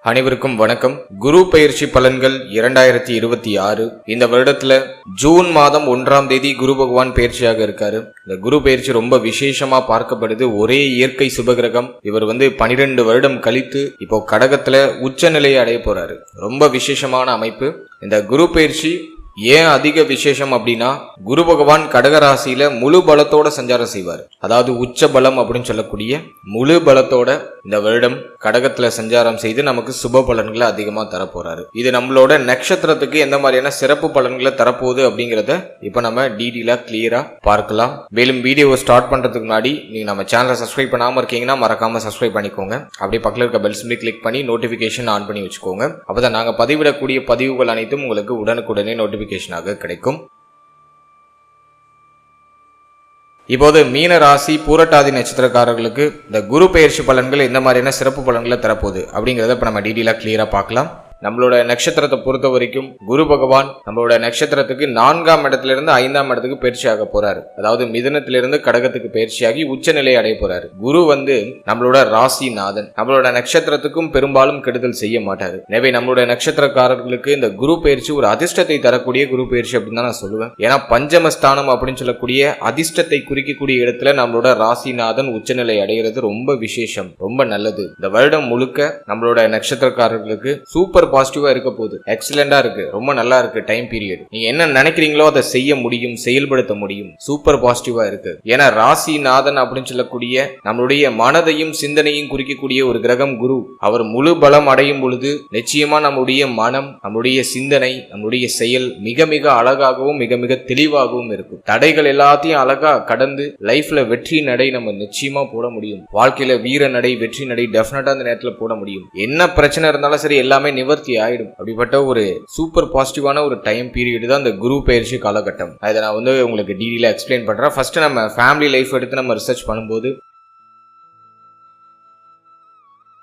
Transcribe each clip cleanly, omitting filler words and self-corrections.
அனைவருக்கும் வணக்கம். குரு பெயர்ச்சி பலன்கள் 2026. இந்த வருடத்துல ஜூன் மாதம் 1ஆம் தேதி குரு பகவான் பெயர்ச்சியாக இருக்காரு. இந்த குரு பெயர்ச்சி ரொம்ப விசேஷமா பார்க்கப்படுது. ஒரே இயற்கை சுபகிரகம். இவர் 12 வருடம் கழித்து இப்போ கடகத்துல உச்ச நிலையை அடைய போறாரு. ரொம்ப விசேஷமான அமைப்பு. இந்த குரு பெயர்ச்சி ஏன் அதிக விசேஷம் அப்படின்னா, குரு பகவான் கடகராசியில முழு பலத்தோட சஞ்சாரம் செய்வார். அதாவது உச்ச பலம் அப்படின்னு சொல்லக்கூடிய முழு பலத்தோட இந்த வருடம் கடகத்துல சஞ்சாரம் செய்து நமக்கு சுப பலன்களை அதிகமா தரப்போறாரு. இது நம்மளோட நட்சத்திரத்துக்கு எந்த மாதிரியான சிறப்பு பலன்களை தரப்போகுது அப்படிங்கறத இப்ப நம்ம டீடெயிலா கிளியரா பார்க்கலாம். மேலும் வீடியோவை ஸ்டார்ட் பண்றதுக்கு முன்னாடி நீங்க நம்ம சேனலை சப்ஸ்கிரைப் பண்ணாம இருக்கீங்கன்னா மறக்காம சப்ஸ்கிரைப் பண்ணிக்கோங்க. அப்படியே பக்கத்துல இருக்க பெல் சிம்பலை கிளிக் பண்ணி நோட்டிபிகேஷன் ஆன் பண்ணி வச்சுக்கோங்க. அப்பதான் நாங்க பதிவிடக்கூடிய பதிவுகள் அனைத்தும் உங்களுக்கு உடனுக்குடனே நோட்டிபிகேஷனாக கிடைக்கும். இப்போது மீன ராசி பூரட்டாதி நட்சத்திரக்காரர்களுக்கு இந்த குரு பெயர்ச்சி பலன்கள் எந்த மாதிரியான சிறப்பு பலன்களை தரப்போகுது அப்படிங்கறத இப்ப நம்ம டீடெயிலா கிளியரா பார்க்கலாம். நம்மளோட நட்சத்திரத்தை பொறுத்த வரைக்கும் குரு பகவான் நம்மளோட நட்சத்திரத்துக்கு 4ஆம் இடத்திலிருந்து 5ஆம் இடத்துக்கு பயிற்சியாக போறாரு. அதாவது மிதுனத்திலிருந்து கடகத்துக்கு பயிற்சியாகி உச்ச நிலையை அடைய போறாரு. குரு நம்மளோட ராசிநாதன். நம்மளோட நட்சத்திரத்துக்கும் பெரும்பாலும் கெடுதல் செய்ய மாட்டாரு. எனவே நம்மளோட நட்சத்திரக்காரர்களுக்கு இந்த குரு பயிற்சி ஒரு அதிர்ஷ்டத்தை தரக்கூடிய குரு பயிற்சி அப்படின்னு தான் நான் சொல்லுவேன். ஏன்னா பஞ்சமஸ்தானம் அப்படின்னு சொல்லக்கூடிய அதிர்ஷ்டத்தை குறிக்கக்கூடிய இடத்துல நம்மளோட ராசிநாதன் உச்சநிலை அடைகிறது ரொம்ப விசேஷம், ரொம்ப நல்லது. இந்த வருடம் முழுக்க நம்மளோட நட்சத்திரக்காரர்களுக்கு சூப்பர் பாசிட்டிவா இருக்க போகுது. எக்ஸலண்டா இருக்கு, ரொம்ப நல்லா இருக்கு. டைம் பீரியட் நீங்க என்ன நினைக்கிறீங்களோ அதை செய்ய முடியும், செயல்படுத்த முடியும். சூப்பர் பாசிட்டிவா இருக்கு. ஏன்னா ராசிநாதன் அப்படின்னு சொல்லக்கூடிய நம்மளுடைய மனதையும் சிந்தனையும் குறிக்கக்கூடிய ஒரு கிரகம் குரு. அவர் முழு பலம் அடையும் பொழுது நிச்சயமா நம்முடைய மனம், நம்முடைய சிந்தனை, நம்முடைய செயல் மிக மிக அழகாகவும் மிக மிக தெளிவாகவும் இருக்கும். தடைகள் எல்லாத்தையும் அழகா கடந்து லைஃப்ல வெற்றி நடை நம்ம நிச்சயமா போட முடியும். வாழ்க்கையில வீர நடை, வெற்றி நடை டெஃபினட்டா அந்த நேரத்துல போட முடியும். என்ன பிரச்சனை இருந்தாலும் சரி எல்லாமே நிவர்த்தி ஆயிடும். அப்படிப்பட்ட ஒரு சூப்பர் பாசிட்டிவான ஒரு டைம் பீரியட் தான் இந்த குரு பெயர்ச்சி காலகட்டம். அதை நான் உங்களுக்கு டீடெயிலா எக்ஸ்பிளைன் பண்றேன். ஃபர்ஸ்ட் நம்ம ஃபேமிலி லைஃப் எடுத்து நம்ம ரிசர்ச் பண்ணும்போது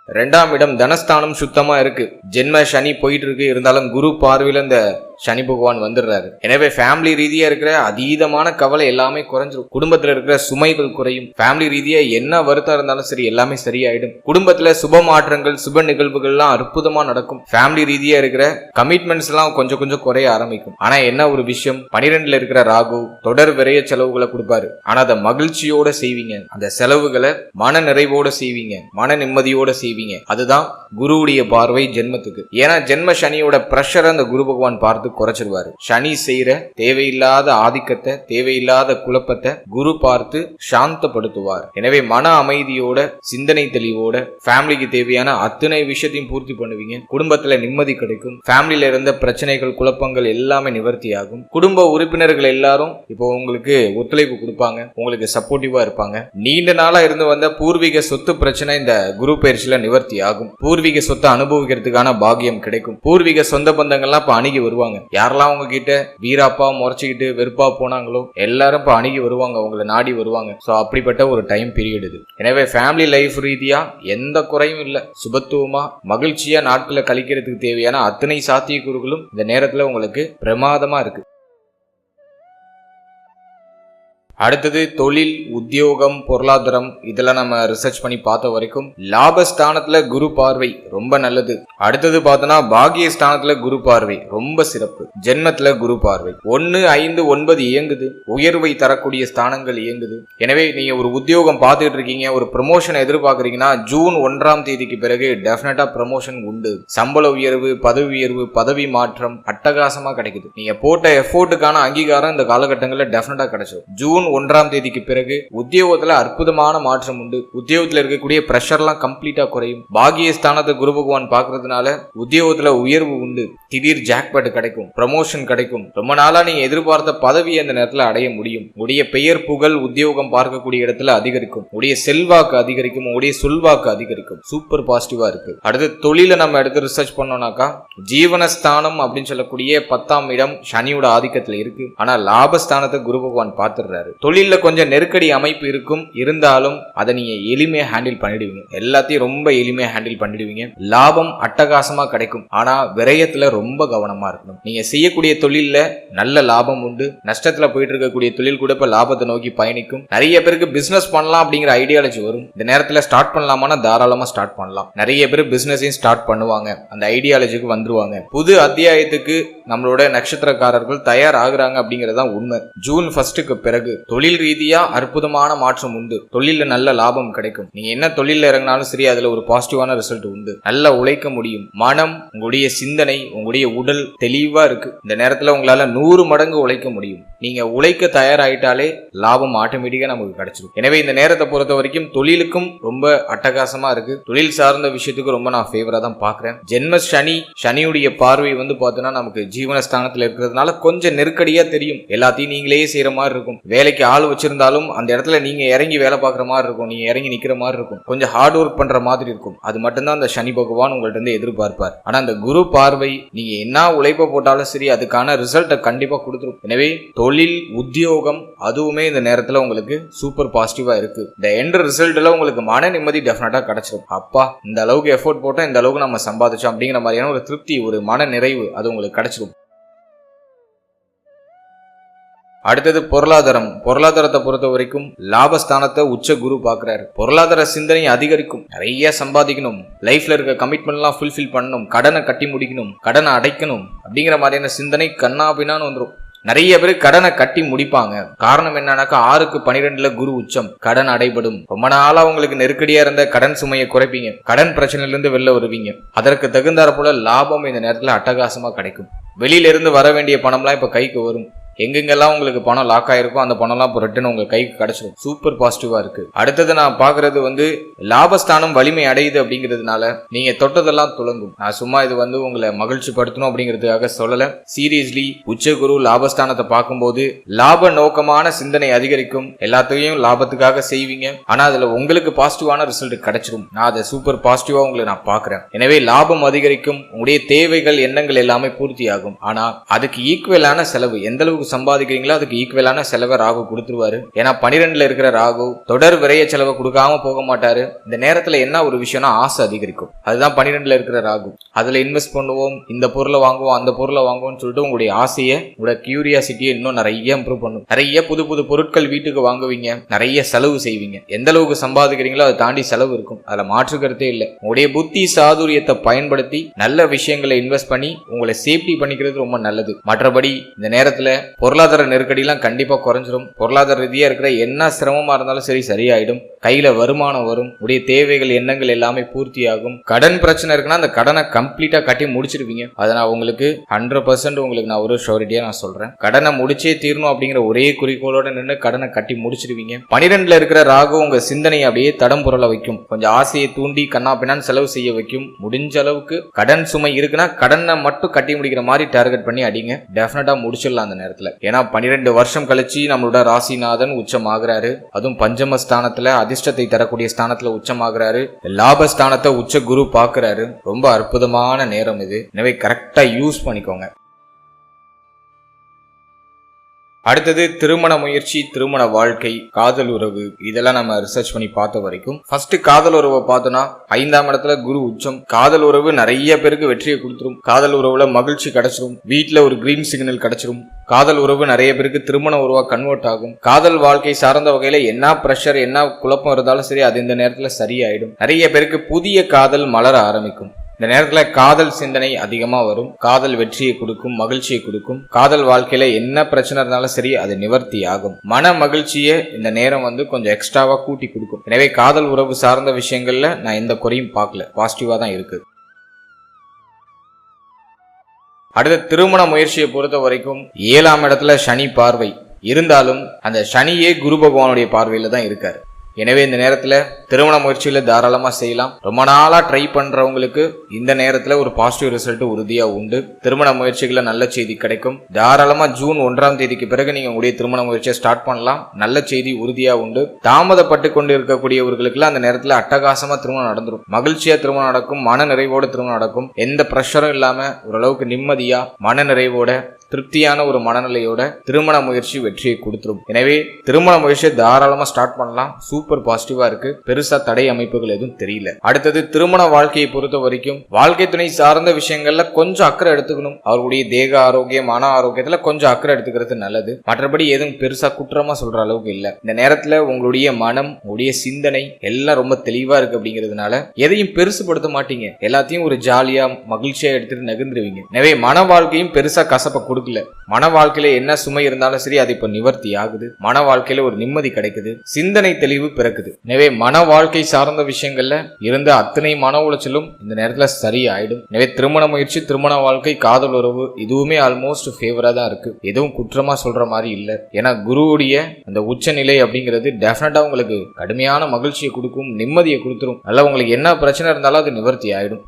2ஆம் இடம் தனஸ்தானம் சுத்தமா இருக்கு. ஜென்ம சனி போயிட்டு இருக்கு. இருந்தாலும் குரு பார்வையில இந்த சனி பகவான் வந்துடுறாரு. எனவே ஃபேமிலி ரீதியா இருக்கிற அதீதமான கவலை எல்லாமே குறைஞ்சிரும். குடும்பத்துல இருக்கிற சுமைகள் குறையும். ஃபேமிலி ரீதியா என்ன வருத்தம் இருந்தாலும் சரி எல்லாமே சரியாயிடும். குடும்பத்துல சுப மாற்றங்கள், சுப நிகழ்வுகள் எல்லாம் அற்புதமா நடக்கும். ஃபேமிலி ரீதியா இருக்கிற கமிட்மெண்ட்ஸ் எல்லாம் கொஞ்சம் கொஞ்சம் குறைய ஆரம்பிக்கும். ஆனா என்ன ஒரு விஷயம், 12ல இருக்கிற ராகு தொடர் விரைய செலவுகளை கொடுப்பாரு. ஆனா அதை மகிழ்ச்சியோட செய்வீங்க. அந்த செலவுகளை மன நிறைவோட செய்வீங்க, மன நிம்மதியோட செய்வீங்க. அதுதான் குருவுடைய பார்வை ஜென்மத்துக்கு. ஏன்னா ஜென்ம சனியோட பிரஷர் அந்த குரு பகவான் பார்த்து குறைச்சிருவாரு. சனி செய்யற தேவையில்லாத ஆதிக்கத்தை, தேவையில்லாத குழப்பத்தை குரு பார்த்து சாந்தப்படுத்துவார். எனவே மன அமைதியோட, சிந்தனை தெளிவோட ஃபேமிலிக்கு தேவையான அத்தனை விஷயத்தையும் பூர்த்தி பண்ணுவீங்க. குடும்பத்துல நிம்மதி கிடைக்கும். ஃபேமிலியில இருந்த பிரச்சனைகள், குழப்பங்கள் எல்லாமே நிவர்த்தி ஆகும். குடும்ப உறுப்பினர்கள் எல்லாரும் இப்போ உங்களுக்கு ஒத்துழைப்பு கொடுப்பாங்க, உங்களுக்கு சப்போர்ட்டிவா இருப்பாங்க. நீண்ட நாளா இருந்து வந்த பூர்வீக சொத்து பிரச்சனை இந்த குரு பயிற்சியில நிவர்த்தி ஆகும். பூர்வீக சொத்தை அனுபவிக்கிறதுக்கான பாக்கியம் கிடைக்கும். பூர்வீக சொந்த பந்தங்கள்லாம் இப்ப அணுகி வருவாங்க. யாரெல்லாம் உங்ககிட்ட வீராப்பா முறைச்சிக்கிட்டு வெறுப்பா போனாங்களோ எல்லாரும் இப்ப அணுகி வருவாங்க, உங்களை நாடி வருவாங்க. சோ அப்படிப்பட்ட ஒரு டைம் பீரியட் இது. எனவே ஃபேமிலி லைஃப் ரீதியா எந்த குறையும் இல்ல. சுபத்துவமா மகிழ்ச்சியா நாட்களை கழிக்கிறதுக்கு தேவையான அத்தனை சாத்தியக்கூறுகளும் இந்த நேரத்துல உங்களுக்கு பிரமாதமா இருக்கு. அடுத்தது தொழில், உத்தியோகம், பொருளாதாரம் இதெல்லாம் நம்ம ரிசர்ச் பண்ணி பார்த்த வரைக்கும் லாபஸ்தானத்துல குரு பார்வை ரொம்ப நல்லது. அடுத்தது பார்த்தோம்னா பாகியஸ்தானத்துல குரு பார்வை ரொம்ப சிறப்பு. ஜென்மத்துல குரு பார்வை 1, 5, 9 இயங்குது. உயர்வை தரக்கூடிய ஸ்தானங்கள் இயங்குது. எனவே நீங்க ஒரு உத்தியோகம் பார்த்துட்டு இருக்கீங்க, ஒரு ப்ரமோஷன் எதிர்பார்க்கறீங்கன்னா ஜூன் 1ஆம் தேதிக்கு பிறகு டெஃபினட்டா ப்ரமோஷன் உண்டு. சம்பள உயர்வு, பதவி உயர்வு, பதவி மாற்றம் அட்டகாசமா கிடைக்குது. நீங்க போட்ட எஃபோர்ட்டுக்கான அங்கீகாரம் இந்த காலகட்டங்களில் டெஃபினட்டா கிடைச்சிடும். ஜூன் 1ஆம் தேதிக்கு பிறகு உத்தியோகத்துல அற்புதமான மாற்றம் உண்டு. உத்தியோகத்துல இருக்கக்கூடிய பிரஷர்லாம் கம்ப்ளீட்டா குறையும். பாகியஸ்தானத்தை குரு பகவான் பார்க்கறதுனால உத்தியோகத்துல உயர்வு உண்டு. திடீர் ஜாக்பாட் கிடைக்கும், ப்ரமோஷன் கிடைக்கும். ரொம்ப நாளா நீங்க எதிர்பார்த்த பதவி அந்த நேரத்துல அடைய முடியும். உடைய பெயர் புகழ் உத்தியோகம் பார்க்கக்கூடிய இடத்துல அதிகரிக்கும். உடைய செல்வாக்கு அதிகரிக்கும், உடைய சொல்வாக்கு அதிகரிக்கும். சூப்பர் பாசிட்டிவா இருக்கு. அடுத்து தொழில நம்ம எடுத்து ரிசர்ச் பண்ணோம்னாக்கா ஜீவனஸ்தானம் அப்படின்னு சொல்லக்கூடிய 10ஆம் இடம் சனியோட ஆதிக்கத்துல இருக்கு. ஆனா லாபஸ்தானத்தை குரு பகவான் பார்த்துடுறாரு. தொழில கொஞ்சம் நெருக்கடி அமைப்பு இருக்கும், இருந்தாலும் அதை நீங்க எளிமையா ஹேண்டில் பண்ணிடுவீங்க. எல்லாத்தையும் ரொம்ப எளிமையா ஹேண்டில் பண்ணிடுவீங்க. லாபம் அட்டகாசமா கிடைக்கும். ஆனா விரயத்துல ரொம்ப கவனமா இருக்கணும். நீங்க செய்யக்கூடிய தொழில்ல நல்ல லாபம் உண்டு. நஷ்டத்துல போயிட்டு இருக்கக்கூடிய தொழில் கூட இப்ப லாபத்தை நோக்கி பயணிக்கும். நிறைய பேருக்கு பிசினஸ் பண்ணலாம் அப்படிங்கிற ஐடியாலஜி வரும். இந்த நேரத்துல ஸ்டார்ட் பண்ணலாமா, தாராளமா ஸ்டார்ட் பண்ணலாம். நிறைய பேர் பிசினஸையும் ஸ்டார்ட் பண்ணுவாங்க, அந்த ஐடியாலஜிக்கு வந்துருவாங்க. புது அத்தியாயத்துக்கு நம்மளோட நட்சத்திரக்காரர்கள் தயார் ஆகுறாங்க அப்படிங்கறதுதான் உண்மை. ஜூன் 1க்கு பிறகு தொழில் ரீதியா அற்புதமான மாற்றம் உண்டு. தொழில நல்ல லாபம் கிடைக்கும். நீங்க என்ன தொழில இறங்கினாலும் சரி, அதுல ஒரு பாசிட்டிவான ரிசல்ட் உண்டு. நல்லா உழைக்க முடியும். மனம், உங்களுடைய சிந்தனை, உங்களுடைய உடல் தெளிவா இருக்கு. இந்த நேரத்துல உங்களால 100 மடங்கு உழைக்க முடியும். நீங்க உழைக்க தயாராயிட்டாலே லாபம் ஆட்டோமேட்டிக்கா நமக்கு கிடைச்சிடும். எனவே இந்த நேரத்தை பொறுத்த வரைக்கும் தொழிலுக்கும் ரொம்ப அட்டகாசமா இருக்கு. தொழில் சார்ந்த விஷயத்துக்கு ரொம்ப நான் ஃபேவரா தான் பாக்குறேன். ஜென்ம சனியுடைய பார்வை வந்து பார்த்தோன்னா நமக்கு ஜீவனஸ்தானத்துல இருக்கிறதுனால கொஞ்சம் நெருக்கடியா தெரியும். எல்லாத்தையும் நீங்களே செய்யற மாதிரி இருக்கும். வேலைக்கு ஆள் வச்சிருந்தாலும் அந்த இடத்துல நீங்க இறங்கி வேலை பார்க்குற மாதிரி இருக்கும். நீங்க இறங்கி நிக்கிற மாதிரி இருக்கும். கொஞ்சம் ஹார்ட் ஒர்க் பண்ற மாதிரி இருக்கும். அது மட்டும்தான் அந்த சனி பகவான் உங்கள்ட்ட இருந்து எதிர்பார்ப்பார். ஆனா அந்த குரு பார்வை நீங்க என்ன உழைப்ப போட்டாலும் சரி, அதுக்கான ரிசல்ட்டை கண்டிப்பா கொடுத்துரும். எனவே தொழில், உத்தியோகம் அதுவுமே இந்த நேரத்துல உங்களுக்கு சூப்பர் பாசிட்டிவா இருக்கு. இந்த எண்ட் ரிசல்ட்ல உங்களுக்கு மன நிம்மதி டெஃபினட்டா கிடைச்சிடும். அப்பா, இந்த அளவுக்கு எஃபோர்ட் போட்டோம், இந்த அளவுக்கு நம்ம சம்பாதிச்சோம் அப்படிங்கிற மாதிரியான ஒரு திருப்தி, ஒரு மன நிறைவு அது உங்களுக்கு கிடைச்சிடும். அடுத்தது பொருளாதாரத்தை பொறுத்த வரைக்கும் லாபஸ்தானத்தை உச்ச குரு பாக்குறாரு. பொருளாதார சிந்தனை அதிகரிக்கும். நிறைய சம்பாதிக்கணும், லைஃப்ல இருக்க கமிட்மெண்ட் எல்லாம் ஃபுல்ஃபில் பண்ணணும், கடனை கட்டி முடிக்கணும், கடனை அடைக்கணும் அப்படிங்கிற மாதிரியான சிந்தனை கண்ணாபின்னான்னு வந்துடும். நிறைய பேர் கடனை கட்டி முடிப்பாங்க. காரணம் என்னன்னாக்கா 6க்கு 12ல குரு உச்சம். கடன் அடைபடும். ரொம்ப நாளா உங்களுக்கு நெருக்கடியா இருந்த கடன் சுமையை குறைப்பீங்க. கடன் பிரச்சனையில இருந்து வெளில வருவீங்க. அதற்கு தகுந்தாற போல லாபம் இந்த நேரத்துல அட்டகாசமா கிடைக்கும். வெளியில இருந்து வர வேண்டிய பணம்லாம் இப்ப கைக்கு வரும். எங்கெங்கெல்லாம் உங்களுக்கு பணம் லாக் ஆயிருக்கும் அந்த பணம்லாம் இப்போ ரிட்டர்ன் உங்க கைக்கு கிடைச்சிடும். சூப்பர் பாசிட்டிவா இருக்கு. அடுத்தது நான் பாக்குறது வந்து லாபஸ்தானம் வலிமை அடையுது அப்படிங்கிறதுனால நீங்க தொட்டதெல்லாம் துளங்கும். நான் சும்மா இது வந்து உங்களை மகிழ்ச்சி படுத்தணும் அப்படிங்கிறதுக்காக சொல்லல. சீரியஸ்லி உச்சகுரு லாபஸ்தானத்தை பார்க்கும்போது லாப நோக்கமான சிந்தனை அதிகரிக்கும். எல்லாத்தையும் லாபத்துக்காக செய்வீங்க. ஆனா அதுல உங்களுக்கு பாசிட்டிவான ரிசல்ட் கிடைச்சிடும். நான் அதை சூப்பர் பாசிட்டிவா உங்களை நான் பாக்குறேன். எனவே லாபம் அதிகரிக்கும். உங்களுடைய தேவைகள், எண்ணங்கள் எல்லாமே பூர்த்தி ஆகும். ஆனா அதுக்கு ஈக்குவலான செலவு, எந்த அளவுக்கு சம்பாதிக்கிறீங்களோ அதுக்கு ஈக்குவலான செலவை ராகு கொடுத்துருவாரு. ஏன்னா 12ல இருக்கிற ராகு தொடர் விரைய செலவை கொடுக்காம போக மாட்டாரு. இந்த நேரத்துல என்ன ஒரு விஷயம்னா ஆசை அதிகரிக்கும். அதுதான் 12ல இருக்கிற ராகு. அதுல இன்வெஸ்ட் பண்ணுவோம், இந்த பொருளை வாங்குவோம், அந்த பொருளை வாங்குவோம்னு சொல்லிட்டு உங்களுடைய ஆசையை, உங்களோட கியூரியாசிட்டியை இன்னும் நிறைய இம்ப்ரூவ் பண்ணும். நிறைய புது புது பொருட்கள் வீட்டுக்கு வாங்குவீங்க, நிறைய செலவு செய்வீங்க. எந்த அளவுக்கு சம்பாதிக்கிறீங்களோ அதை தாண்டி செலவு இருக்கும். அதுல மாற்றுக்கிறதே இல்லை. உங்களுடைய புத்தி சாதுரியத்தை பயன்படுத்தி நல்ல விஷயங்களை இன்வெஸ்ட் பண்ணி உங்களை சேஃப்டி பண்ணிக்கிறது ரொம்ப நல்லது. மற்றபடி இந்த நேரத்துல பொருளாதார நெருக்கடிலாம் கண்டிப்பா குறைஞ்சிரும். பொருளாதார ரீதியா இருக்கிற என்ன சிரமமா இருந்தாலும் சரி சரியாயிடும். கையில வருமானம் வரும். உடைய தேவைகள், எண்ணங்கள் எல்லாமே பூர்த்தி ஆகும். கடன் பிரச்சனை இருக்குன்னா அந்த கடனை கம்ப்ளீட்டா கட்டி முடிச்சிருவீங்க. அதை நான் உங்களுக்கு 100% உங்களுக்கு நான் ஒரு ஷூரிட்டியா நான் சொல்றேன். கடனை முடிச்சே தீரணும் அப்படிங்கிற ஒரே குறிக்கோளோட நின்று கடனை கட்டி முடிச்சிருவீங்க. 12ல இருக்கிற ராகு உங்க சிந்தனையை அப்படியே தடம் புரள வைக்கும். கொஞ்சம் ஆசையை தூண்டி கண்ணா பின்னான்னு செலவு செய்ய வைக்கும். முடிஞ்ச அளவுக்கு கடன் சுமை இருக்குன்னா கடனை மட்டும் கட்டி முடிக்கிற மாதிரி டார்கெட் பண்ணி அடிங்க. டெஃபினட்டா முடிச்சிடலாம் அந்த நேரத்துல. ஏன்னா 12 வருஷம் கழிச்சு நம்மளோட ராசிநாதன் உச்சமாகிறாரு. அதுவும் பஞ்சமஸ்தானத்துல, அதிர்ஷ்டத்தை தரக்கூடிய ஸ்தானத்துல உச்சமாகிறாரு. லாபஸ்தானத்தை உச்ச குரு பாக்குறாரு. ரொம்ப அற்புதமான நேரம் இது. எனவே கரெக்டா யூஸ் பண்ணிக்கோங்க. அடுத்தது திருமண முயற்சி, திருமண வாழ்க்கை, காதல் உறவு, இதெல்லாம் நம்ம ரிசர்ச் பண்ணி பார்த்த வரைக்கும் ஃபர்ஸ்ட் காதல் உறவை பார்த்தோம்னா 5ஆம் இடத்துல குரு உச்சம். காதல் உறவு நிறைய பேருக்கு வெற்றியை கொடுத்துரும். காதல் உறவுல மகிழ்ச்சி கிடைச்சிரும். வீட்டுல ஒரு கிரீன் சிக்னல் கிடைச்சிரும். காதல் உறவு நிறைய பேருக்கு திருமண உறவா கன்வெர்ட் ஆகும். காதல் வாழ்க்கை சார்ந்த வகையில என்ன பிரஷர், என்ன குழப்பம் இருந்தாலும் சரி அது இந்த நேரத்துல சரியாயிடும். நிறைய பேருக்கு புதிய காதல் மலர ஆரம்பிக்கும். இந்த நேரத்துல காதல் சிந்தனை அதிகமா வரும். காதல் வெற்றியை கொடுக்கும், மகிழ்ச்சியை கொடுக்கும். காதல் வாழ்க்கையில என்ன பிரச்சனை இருந்தாலும் சரி அது நிவர்த்தி ஆகும். மன மகிழ்ச்சியை இந்த நேரம் வந்து கொஞ்சம் எக்ஸ்ட்ராவா கூட்டி கொடுக்கும். எனவே காதல் உறவு சார்ந்த விஷயங்கள்ல நான் எந்த குறையும் பார்க்கல, பாசிட்டிவா தான் இருக்கு. அடுத்த திருமண முயற்சியை பொறுத்த வரைக்கும் 7ஆம் இடத்துல சனி பார்வை இருந்தாலும் அந்த சனியே குரு பகவானுடைய பார்வையில தான் இருக்காரு. எனவே இந்த நேரத்துல திருமண முயற்சியில தாராளமா செய்யலாம். ரொம்ப நாளா ட்ரை பண்றவங்களுக்கு இந்த நேரத்துல ஒரு பாசிட்டிவ் ரிசல்ட் உறுதியா உண்டு. திருமண முயற்சிகளை நல்ல செய்தி கிடைக்கும். தாராளமா ஜூன் 1ஆம் தேதிக்கு பிறகு நீங்க உங்களுடைய திருமண முயற்சியை ஸ்டார்ட் பண்ணலாம். நல்ல செய்தி உறுதியா உண்டு. தாமதப்பட்டு கொண்டு இருக்கக்கூடியவர்களுக்கு அந்த நேரத்துல அட்டகாசமா திருமணம் நடந்துடும். மகிழ்ச்சியா திருமணம் நடக்கும். மன நிறைவோட திருமணம் நடக்கும். எந்த பிரஷரும் இல்லாம ஓரளவுக்கு நிம்மதியா மன நிறைவோட திருப்தியான ஒரு மனநிலையோட திருமண முயற்சி வெற்றியை கொடுத்துரும். எனவே திருமண முயற்சியை தாராளமா ஸ்டார்ட் பண்ணலாம். சூப்பர் பாசிட்டிவா இருக்கு. பெருசா தடை அமைப்புகள் எதுவும் தெரியல. அடுத்தது திருமண வாழ்க்கையை பொறுத்த வரைக்கும் வாழ்க்கை துணை சார்ந்த விஷயங்கள்ல கொஞ்சம் அக்கறை எடுத்துக்கணும். அவர்களுடைய தேக ஆரோக்கியம் மன ஆரோக்கியத்துல கொஞ்சம் அக்கறை எடுத்துக்கிறது நல்லது. மற்றபடி எதுவும் பெருசா குற்றமா சொல்ற அளவுக்கு இல்ல. இந்த நேரத்துல உங்களுடைய மனம் உங்களுடைய சிந்தனை எல்லாம் ரொம்ப தெளிவா இருக்கு அப்படிங்கிறதுனால எதையும் பெருசுபடுத்த மாட்டீங்க. எல்லாத்தையும் ஒரு ஜாலியா மகிழ்ச்சியா எடுத்துட்டு நகர்ந்துருவீங்க. எனவே மன வாழ்க்கையும் பெருசா கசப்ப கொடுக்கல. மன வாழ்க்கையில என்ன சுமை இருந்தாலும் சரி அது இப்ப நிவர்த்தி ஆகுது. மன வாழ்க்கையில ஒரு நிம்மதி கிடைக்குது. சிந்தனை தெளிவு பிறக்குது. எனவே மன வாழ்க்கை சார்ந்த விஷயங்கள்ல இருந்த அத்தனை மன உளைச்சலும் இந்த நேரத்துல சரியாயிடும். எனவே திருமண முயற்சி திருமண வாழ்க்கை காதல் உறவு இதுவுமே ஆல்மோஸ்ட் ஃபேவரா தான் இருக்கு. எதுவும் குற்றமா சொல்ற மாதிரி இல்ல. ஏன்னா குருவுடைய அந்த உச்சநிலை அப்படிங்கிறது டெஃபினட்டா உங்களுக்கு கடுமையான மகிழ்ச்சியை கொடுக்கும், நிம்மதியை கொடுத்துரும். நல்லா உங்களுக்கு என்ன பிரச்சனை இருந்தாலும் அது நிவர்த்தி ஆயிடும்.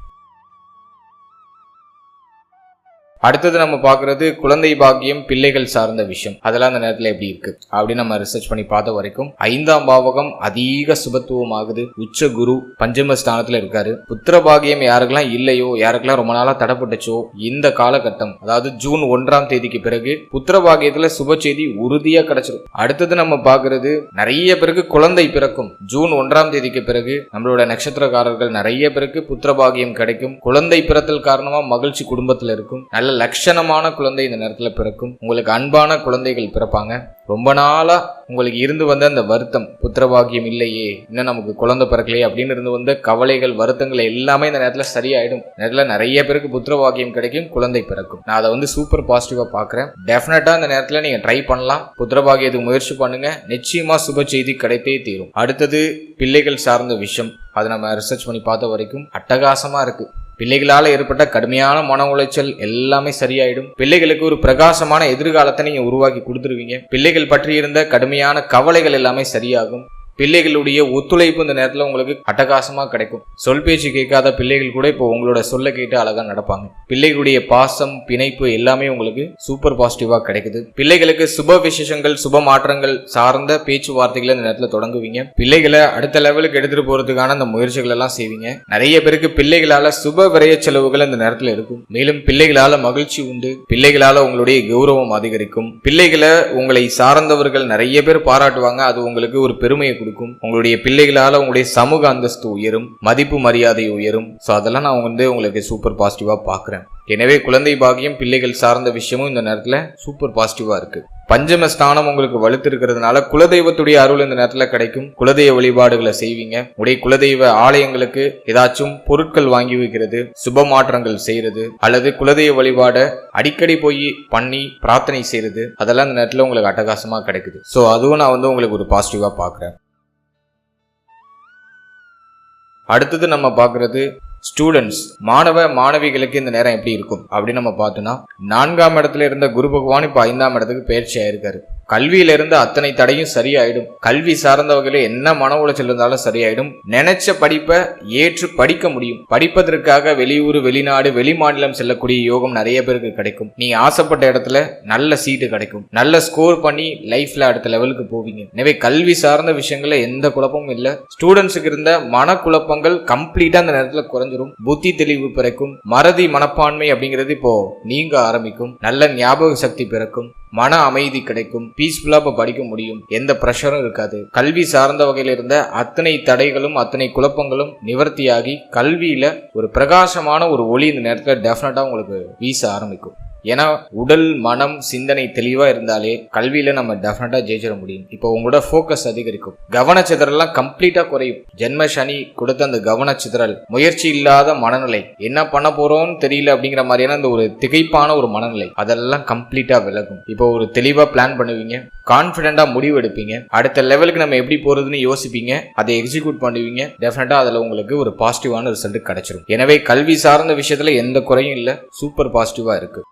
அடுத்தது நம்ம பார்க்கறது குழந்தை பாக்கியம் பிள்ளைகள் சார்ந்த விஷயம். அதெல்லாம் அந்த நேரத்தில் எப்படி இருக்கு அப்படின்னு நம்ம ரிசர்ச் பண்ணி பார்த்த வரைக்கும் 5ஆம் பாவகம் அதிக சுபத்துவம் ஆகுது. உச்ச குரு பஞ்சம ஸ்தானத்துல இருக்காரு. புத்திர பாகியம் யாருக்கெல்லாம் இல்லையோ, யாருக்கெல்லாம் ரொம்ப நாளா தடைப்பட்டுச்சோ இந்த காலகட்டம் அதாவது ஜூன் 1ஆம் தேதிக்கு பிறகு புத்திர பாகியத்துல சுப செய்தி உறுதியா கிடைச்சிடும். அடுத்தது நம்ம பார்க்கறது நிறைய பேருக்கு குழந்தை பிறக்கும். ஜூன் 1ஆம் தேதிக்கு பிறகு நம்மளோட நட்சத்திரக்காரர்கள் நிறைய பேருக்கு புத்திர பாகியம் கிடைக்கும். குழந்தை பிறத்தல் காரணமா மகிழ்ச்சி குடும்பத்துல இருக்கும். நல்ல லட்சணமான குழந்தை இந்த நேரத்துல பிறக்கும். உங்களுக்கு அன்பான குழந்தைகள் பிறப்பாங்க. ரொம்ப நாளா உங்களுக்கு இருந்து வந்த அந்த வருத்தம், புத்திரபாகியம் இல்லையே, இன்னும் நமக்கு குழந்தை பிறக்கலையே அப்படின்னு இருந்து வந்த கவலைகள் வருத்தங்கள் எல்லாமே இந்த நேரத்துல சரியாயிடும். நேரத்துல நிறைய பேருக்கு புத்திரபாகியம் கிடைக்கும், குழந்தை பிறக்கும். நான் அதை சூப்பர் பாசிட்டிவா பாக்குறேன். டெஃபினட்டா இந்த நேரத்துல நீங்க ட்ரை பண்ணலாம். புத்திரபாகியத்துக்கு முயற்சி பண்ணுங்க. நிச்சயமா சுப செய்தி கிடைத்தே தீரும். அடுத்தது பிள்ளைகள் சார்ந்த விஷயம். அதை நம்ம ரிசர்ச் பண்ணி பார்த்த வரைக்கும் அட்டகாசமா இருக்கு. பிள்ளைகளால ஏற்பட்ட கடுமையான மன உளைச்சல் எல்லாமே சரியாயிடும். பிள்ளைகளுக்கு ஒரு பிரகாசமான எதிர்காலத்தை நீங்க உருவாக்கி கொடுத்துருவீங்க. பிள்ளைகள் பற்றி இருந்த கடுமையான கவலைகள் எல்லாமே சரியாகும். பிள்ளைகளுடைய ஒத்துழைப்பு இந்த நேரத்துல உங்களுக்கு அட்டகாசமா கிடைக்கும். சொல் பேச்சு கேட்காத பிள்ளைகள் கூட இப்போ உங்களோட சொல்ல கேட்டு அழகா நடப்பாங்க. பிள்ளைகளுடைய பாசம் பிணைப்பு எல்லாமே உங்களுக்கு சூப்பர் பாசிட்டிவா கிடைக்குது. பிள்ளைகளுக்கு சுப விசேஷங்கள் சுப மாற்றங்கள் சார்ந்த பேச்சுவார்த்தைகளை இந்த நேரத்துல தொடங்குவீங்க. பிள்ளைகளை அடுத்த லெவலுக்கு எடுத்துட்டு போறதுக்கான அந்த முயற்சிகள் எல்லாம் செய்வீங்க. நிறைய பேருக்கு பிள்ளைகளால சுப விரய செலவுகள் இந்த நேரத்துல இருக்கும். மேலும் பிள்ளைகளால மகிழ்ச்சி உண்டு. பிள்ளைகளால உங்களுடைய கௌரவம் அதிகரிக்கும். பிள்ளைகளை உங்களை சார்ந்தவர்கள் நிறைய பேர் பாராட்டுவாங்க. அது உங்களுக்கு ஒரு பெருமையை கொடுக்கும். உங்களுடைய பிள்ளைகளால உங்களுடைய சமூக அந்தஸ்து உயரும், மதிப்பு மரியாதை உயரும். சோ அதெல்லாம் நான் உங்களுக்கு சூப்பர் பாசிட்டிவா பாக்குறேன். எனவே குழந்தை பாக்கியம் பிள்ளைகள் சார்ந்த விஷயமும் இந்த நேரத்துல சூப்பர் பாசிட்டிவா இருக்கு. பஞ்சம ஸ்தானம் உங்களுக்கு வலுத்து இருக்கிறதுனால குலதெய்வத்துடைய அருள் இந்த நேரத்துல கிடைக்கும். குலதெய்வ வழிபாடுகளை செய்வீங்க. உடைய குலதெய்வ ஆலயங்களுக்கு ஏதாச்சும் பொருட்கள் வாங்கி வைக்கிறது, சுப மாற்றங்கள் செய்யறது, அல்லது குலதெய்வ வழிபாட அடிக்கடி போய் பண்ணி பிரார்த்தனை செய்யறது, அதெல்லாம் இந்த நேரத்துல உங்களுக்கு அட்டகாசமா கிடைக்குது. சோ அதுவும் நான் உங்களுக்கு ஒரு பாசிட்டிவா பாக்குறேன். அடுத்தது நம்ம பார்க்கறது ஸ்டூடெண்ட்ஸ், மாணவ மாணவிகளுக்கு இந்த நேரம் எப்படி இருக்கும் அப்படின்னு நம்ம பார்த்தோம்னா 4ஆம் இடத்துல இருந்த குரு பகவான் இப்ப 5ஆம் இடத்துக்கு பயிற்சி ஆயிருக்காரு. கல்வியில இருந்து அத்தனை தடையும் சரியாயிடும். கல்வி சார்ந்த வகையில என்ன மன உளைச்சல் இருந்தாலும் சரியாயிடும். நினைச்ச படிப்பை ஏற்று படிக்க முடியும். படிப்பதற்காக வெளியூர் வெளிநாடு வெளிமாநிலம் செல்லக்கூடிய யோகம் நிறைய பேருக்கு கிடைக்கும். நீங்க ஆசைப்பட்ட இடத்துல நல்ல சீட்டு கிடைக்கும். நல்ல ஸ்கோர் பண்ணி லைஃப்ல அடுத்த லெவலுக்கு போவீங்க. எனவே கல்வி சார்ந்த விஷயங்கள்ல எந்த குழப்பமும் இல்ல. ஸ்டூடெண்ட்ஸுக்கு இருந்த மன குழப்பங்கள் கம்ப்ளீட்டா அந்த நேரத்துல குறைஞ்சிரும். புத்தி தெளிவு பிறக்கும். மறதி மனப்பான்மை அப்படிங்கிறது இப்போ நீங்க ஆரம்பிக்கும். நல்ல ஞாபக சக்தி பிறக்கும். மன அமைதி கிடைக்கும். பீஸ்ஃபுல்லா இப்ப படிக்க முடியும். எந்த பிரஷரும் இருக்காது. கல்வி சார்ந்த வகையில இருந்த அத்தனை தடைகளும் அத்தனை குழப்பங்களும் நிவர்த்தியாகி கல்வியில ஒரு பிரகாசமான ஒரு ஒளி இந்த நேரத்துல டெஃபினட்டா உங்களுக்கு வீச ஆரம்பிக்கும். ஏன்னா உடல் மனம் சிந்தனை தெளிவா இருந்தாலே கல்வியில நம்ம டெஃபினட்டா ஜெயிச்சிட முடியும். இப்போ உங்களோட ஃபோக்கஸ் அதிகரிக்கும். கவனச்சிதறல்லாம் கம்ப்ளீட்டா குறையும். ஜென்ம சனி கொடுத்த அந்த கவனச்சிதறல், முயற்சி இல்லாத மனநிலை, என்ன பண்ண போறோம்னு தெரியல அப்படிங்கிற மாதிரியான அந்த ஒரு திகைப்பான ஒரு மனநிலை, அதெல்லாம் கம்ப்ளீட்டா விலகும். இப்போ ஒரு தெளிவா பிளான் பண்ணுவீங்க. கான்பிடென்டா முடிவு எடுப்பீங்க. அடுத்த லெவலுக்கு நம்ம எப்படி போறதுன்னு யோசிப்பீங்க. அதை எக்ஸிக்யூட் பண்ணுவீங்க. டெஃபினட்டா அதுல உங்களுக்கு ஒரு பாசிட்டிவான ரிசல்ட் கிடைச்சிடும். எனவே கல்வி சார்ந்த விஷயத்துல எந்த குறையும் இல்ல. சூப்பர் பாசிட்டிவா இருக்கு.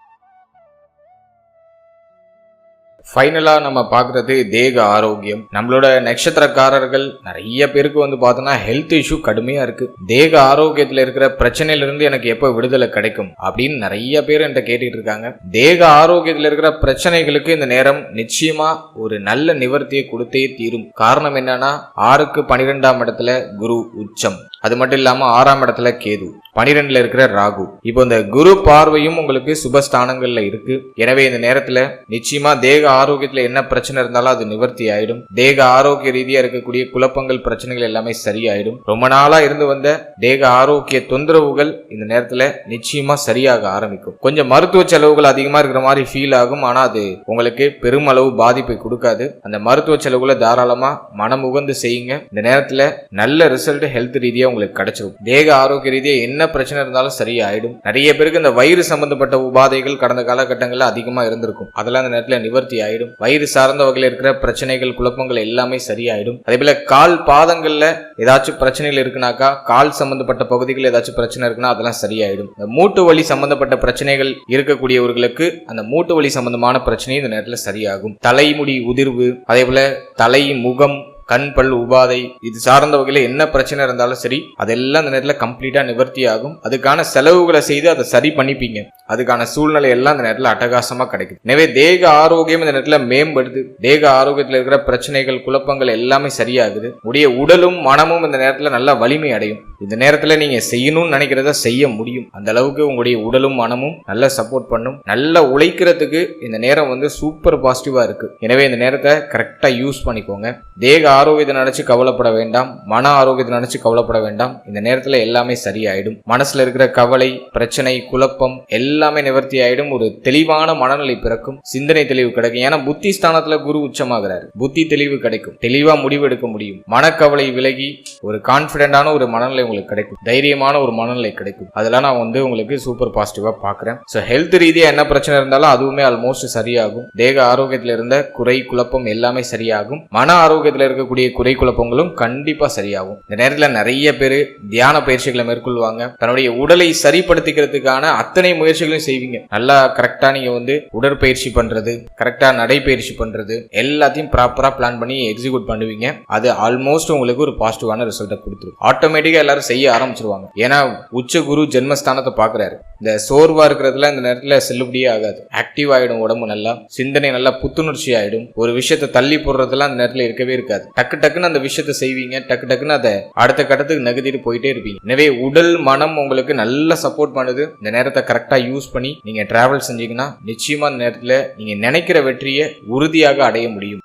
ஃபைனலா நம்ம பாக்குறது தேக ஆரோக்கியம். நம்மளோட நட்சத்திரக்காரர்கள் நிறைய பேருக்கு வந்து பார்த்தோம்னா ஹெல்த் இஷ்யூ கடுமையா இருக்கு. தேக ஆரோக்கியத்துல இருக்கிற பிரச்சனையில இருந்து எனக்கு எப்ப விடுதலை கிடைக்கும் அப்படின்னு நிறைய பேர் என்கிட்ட கேட்டுட்டு இருக்காங்க. தேக ஆரோக்கியத்துல இருக்கிற பிரச்சனைகளுக்கு இந்த நேரம் நிச்சயமா ஒரு நல்ல நிவர்த்தியை கொடுத்தே தீரும். காரணம் என்னன்னா 6க்கு 12ஆம் இடத்துல குரு உச்சம், அது மட்டும் இல்லாம 6ஆம் இடத்துல கேது, 12ல இருக்கிற ராகு. இப்போ இந்த குரு பார்வையும் உங்களுக்கு சுபஸ்தானங்கள்ல இருக்கு. எனவே இந்த நேரத்துல நிச்சயமா தேக ஆரோக்கியத்துல என்ன பிரச்சனை இருந்தாலும் அது நிவர்த்தி ஆயிடும். தேக ஆரோக்கிய ரீதியா இருக்கக்கூடிய குழப்பங்கள் பிரச்சனைகள் எல்லாமே சரியாயிடும். ரொம்ப நாளா இருந்து வந்த தேக ஆரோக்கிய தொந்தரவுகள் இந்த நேரத்துல நிச்சயமா சரியாக ஆரம்பிக்கும். கொஞ்சம் மருத்துவ செலவுகள் அதிகமா இருக்கிற மாதிரி ஃபீல் ஆகும். ஆனா அது உங்களுக்கு பெருமளவு பாதிப்பை கொடுக்காது. அந்த மருத்துவ செலவுகளை தாராளமா மனம் உகந்து செய்யுங்க. இந்த நேரத்துல நல்ல ரிசல்ட் ஹெல்த் ரீதியா உங்களுக்கு கிடைச்சிடும். தேக ஆரோக்கிய ரீதியா என்ன பிரச்சனை இருந்தாலும் சரியாயிடும். நிறைய பேருக்கு இந்த வயிறு சம்பந்தப்பட்ட உபாதைகள் கடந்த காலகட்டங்கள்ல அதிகமா இருந்திருக்கும். அதெல்லாம் அந்த நேரத்துல நிவர்த்தி ஆயிடும். வயிறு சார்ந்த வகையில் இருக்கிற பிரச்சனைகள் குழப்பங்கள் எல்லாமே சரியாயிடும். அதே போல கால் பாதங்கள்ல ஏதாச்சும் பிரச்சனைகள் இருக்குனாக்கா, கால் சம்பந்தப்பட்ட பகுதிகள் ஏதாச்சும் பிரச்சனை இருக்குன்னா அதெல்லாம் சரியாயிடும். இந்த மூட்டு வலி சம்பந்தப்பட்ட பிரச்சனைகள் இருக்கக்கூடியவர்களுக்கு அந்த மூட்டு வலி சம்பந்தமான பிரச்சனை இந்த நேரத்துல சரியாகும். தலைமுடி உதிர்வு, அதே போல தலை, முகம், கண், பல் உபாதை இது சார்ந்த வகையில என்ன பிரச்சனை இருந்தாலும் சரி அதெல்லாம் அந்த நேரத்துல கம்ப்ளீட்டா நிவர்த்தி ஆகும். அதுக்கான செலவுகளை செய்து அதை சரி பண்ணிப்பீங்க. அதுக்கான சூழ்நிலை எல்லாம் இந்த நேரத்துல அட்டகாசமா கிடைக்கும். எனவே தேக ஆரோக்கியம் இந்த நேரத்துல மேம்படுது. தேக ஆரோக்கியத்துல இருக்கிற பிரச்சனைகள் குழப்பங்கள் எல்லாமே சரியாகுது. உடைய உடலும் மனமும் இந்த நேரத்துல நல்ல வலிமை அடையும். இந்த நேரத்துல நீங்க செய்யணும்னு நினைக்கிறத செய்ய முடியும். அந்த அளவுக்கு உங்களுடைய உடலும் மனமும் நல்ல சப்போர்ட் பண்ணும். நல்லா உழைக்கிறதுக்கு இந்த நேரம் வந்து சூப்பர் பாசிட்டிவா இருக்கு. எனவே இந்த நேரத்தை கரெக்டா யூஸ் பண்ணிக்கோங்க. தேக ஆரோக்கியத்தை நினைச்சு கவலைப்பட வேண்டாம், மன ஆரோக்கியத்தை நினைச்சு கவலைப்பட வேண்டாம். இந்த நேரத்துல எல்லாமே சரியாயிடும். மனசுல இருக்கிற கவலை, பிரச்சனை, குழப்பம் எல்லாமே நிவர்த்தி ஆயிடும். ஒரு தெளிவான மனநிலை பிறக்கும். சிந்தனை தெளிவு கிடைக்கும். ஏன்னா புத்தி ஸ்தானத்துல குரு உச்சமாகிறாரு. புத்தி தெளிவு கிடைக்கும். தெளிவா முடிவு எடுக்க முடியும். மனக்கவலை விலகி ஒரு கான்பிடென்டான ஒரு மனநிலை உங்களுக்கு கிடைக்கும். தைரியமான ஒரு மனநிலை கிடைக்கும். அதெல்லாம் நான் வந்து உங்களுக்கு சூப்பர் பாசிட்டிவா பாக்குறேன். சோ ஹெல்த் ரீதியா என்ன பிரச்சனை இருந்தாலும் அதுவுமே ஆல்மோஸ்ட் சரியாகும். தேக ஆரோக்கியத்துல இருந்த குறை குழப்பம் எல்லாமே சரியாகும். மன ஆரோக்கியத்துல இருக்க குறை குழப்பங்களும் கண்டிப்பா சரியாகும். இந்த நேரத்தில் நிறைய பேர் தியான பயிற்சிகளை மேற்கொள்வாங்க. தன்னுடைய உடலை சரிப்படுத்திக்கிறதுக்கான அத்தனை முயற்சிகளையும் செய்வீங்க. நல்லா கரெக்டா நீங்க வந்து உடற்பயிற்சி பண்றது, கரெக்டா நடைபயிற்சி பண்றது எல்லாத்தையும் ப்ராப்பரா பிளான் பண்ணி எக்ஸிக்யூட் பண்ணுவீங்க. அது ஆல்மோஸ்ட் உங்களுக்கு ஒரு பாசிட்டிவான ரிசல்ட்டை கொடுத்துரும். ஆட்டோமேட்டிக்கா எல்லாரும் செய்ய ஆரம்பிச்சிருவாங்க. ஏன்னா உச்ச குரு ஜென்மஸ்தானத்தை பாக்குறாரு. இந்த சோர்வா இருக்கிறதுல இந்த நேரத்துல செல்லுபடியே ஆகாது. ஆக்டிவ் ஆயிடும். உடம்பு நல்லா, சிந்தனை நல்லா புத்துணர்ச்சி ஆயிடும். ஒரு விஷயத்தை தள்ளி போடுறதுலாம் அந்த நேரத்துல இருக்கவே இருக்காது. டக்குன்னு அந்த விஷயத்தை செய்வீங்க. டக்குன்னு அதை அடுத்த கட்டத்துக்கு நகர்த்திட்டு போயிட்டே இருப்பீங்க. எனவே உடல் மனம் உங்களுக்கு நல்ல சப்போர்ட் பண்ணுது. இந்த நேரத்தை கரெக்டா யூஸ் பண்ணி நீங்க டிராவல் செஞ்சீங்கன்னா நிச்சயமா இந்த நேரத்துல நீங்க நினைக்கிற வெற்றியை உறுதியாக அடைய முடியும்.